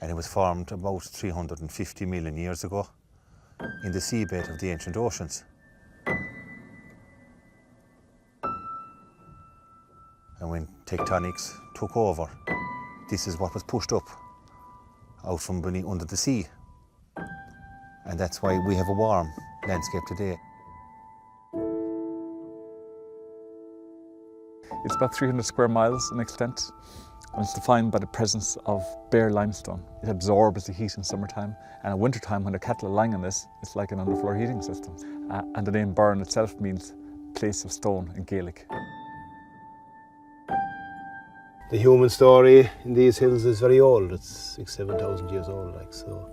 And it was formed about 350 million years ago in the seabed of the ancient oceans. And when tectonics took over, this is what was pushed up out from beneath under the sea. And that's why we have a warm landscape today. It's about 300 square miles in extent, and it's defined by the presence of bare limestone. It absorbs the heat in summertime, and in wintertime when the cattle are lying on this, it's like an underfloor heating system. And the name Burren itself means place of stone in Gaelic. The human story in these hills is very old. It's 6,000–7,000 years old, like so.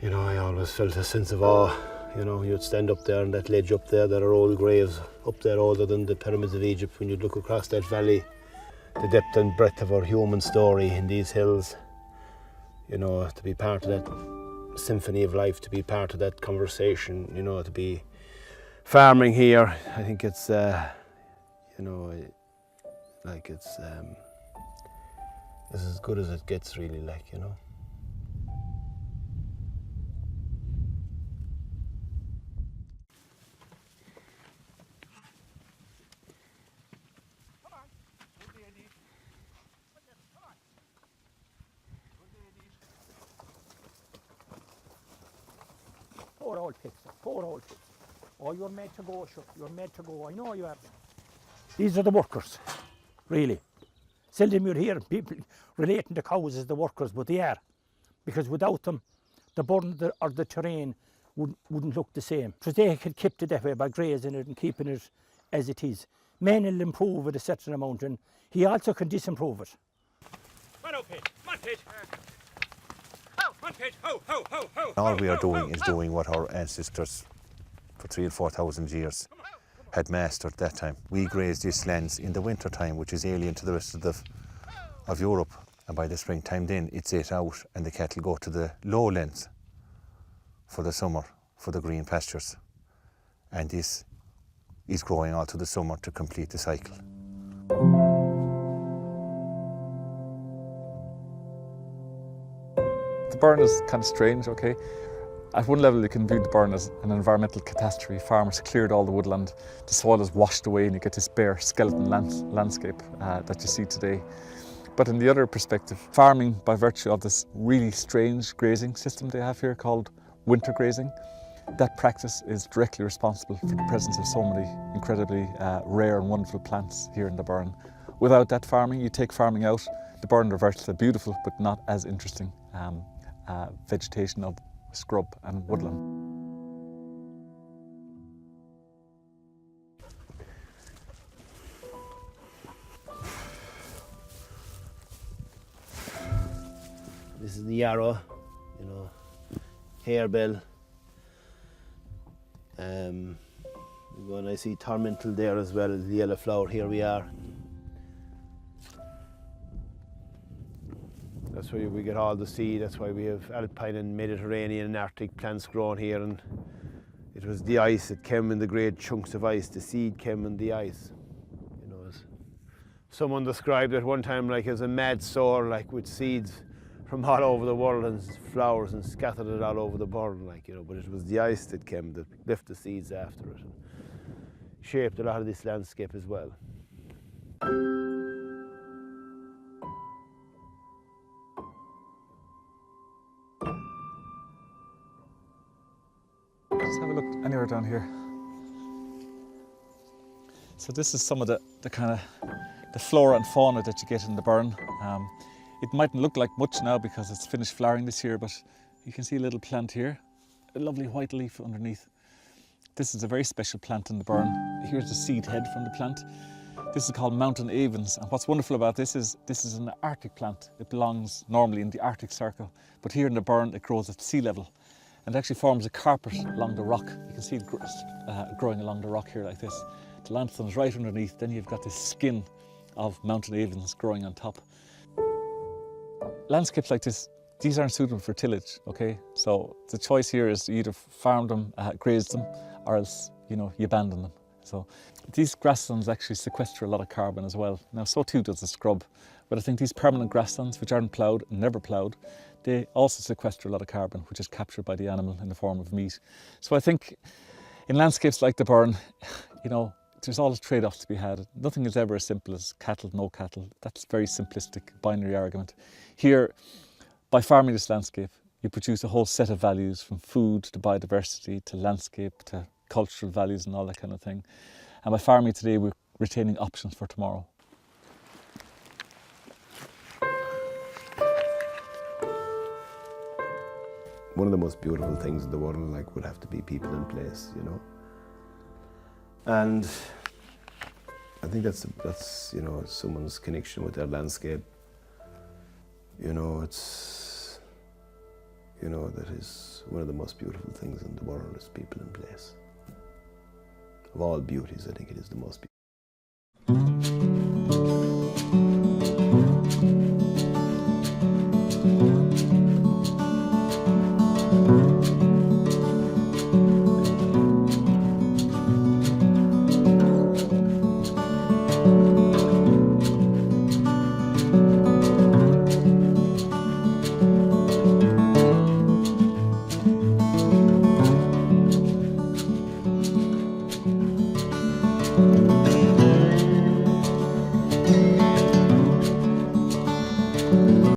You know, I always felt a sense of awe. You know, you'd stand up there on that ledge up there, there are old graves up there older than the pyramids of Egypt. When you'd look across that valley, the depth and breadth of our human story in these hills, you know, to be part of that symphony of life, to be part of that conversation, you know, to be farming here, I think it's, you know, like it's as good as it gets really, like, you know. Four old pits. Oh, you're made to go, sure. You're made to go. I know you are. These are the workers, really. Seldom you'd hear people relating to cows as the workers, but they are. Because without them, the burn or the terrain wouldn't look the same. So they had kept it that way by grazing it and keeping it as it is. Men will improve it a certain amount, and he also can disimprove it. Come on, Pete. Come on, Pete. Ho, ho, ho, ho, All we are doing is doing what our ancestors for 3,000 and 4,000 years had mastered that time. We graze these lands in the winter time, which is alien to the rest of Europe. And by the springtime then, it's ate out and the cattle go to the lowlands for the summer, for the green pastures. And this is growing all to the summer to complete the cycle. The Burren is kind of strange, okay? At one level you can view the Burren as an environmental catastrophe. Farmers cleared all the woodland, the soil is washed away and you get this bare skeleton landscape that you see today. But in the other perspective, farming by virtue of this really strange grazing system they have here called winter grazing, that practice is directly responsible for the presence of so many incredibly rare and wonderful plants here in the Burren. Without that farming, you take farming out, the Burren reverts to beautiful but not as interesting vegetation of scrub and woodland. This is the yarrow, you know, harebell. When I see tormental there as well as the yellow flower, here we are. That's where we get all the seed. That's why we have alpine and Mediterranean and Arctic plants growing here. And it was the ice that came in the great chunks of ice. The seed came in the ice. You know, as someone described it one time like as a mad sower, like with seeds from all over the world and flowers and scattered it all over the Burren, like, you know. But it was the ice that came that left the seeds after it and shaped a lot of this landscape as well. Just have a look anywhere down here. So this is some of the kind of the flora and fauna that you get in the Burren. It mightn't look like much now because it's finished flowering this year, but you can see a little plant here, a lovely white leaf underneath. This is a very special plant in the Burren. Here's the seed head from the plant. This is called mountain avens, and what's wonderful about this is an Arctic plant. It belongs normally in the Arctic Circle, but here in the Burren it grows at sea level and actually forms a carpet along the rock. You can see it growing along the rock here like this. The limestone is right underneath, then you've got this skin of mountain avens growing on top. Landscapes like this, these aren't suitable for tillage, okay? So the choice here is to either farm them, graze them, or else, you abandon them. So these grasslands actually sequester a lot of carbon as well. Now, so too does the scrub. But I think these permanent grasslands, which aren't ploughed, never ploughed, they also sequester a lot of carbon, which is captured by the animal in the form of meat. So I think in landscapes like the Burren, there's always trade-offs to be had. Nothing is ever as simple as cattle, no cattle. That's a very simplistic binary argument. Here, by farming this landscape, you produce a whole set of values, from food to biodiversity to landscape to cultural values and all that kind of thing. And by farming today, we're retaining options for tomorrow. One of the most beautiful things in the world would have to be people in place, And I think that's someone's connection with their landscape. That is one of the most beautiful things in the world is people in place. Of all beauties, I think it is the most beautiful.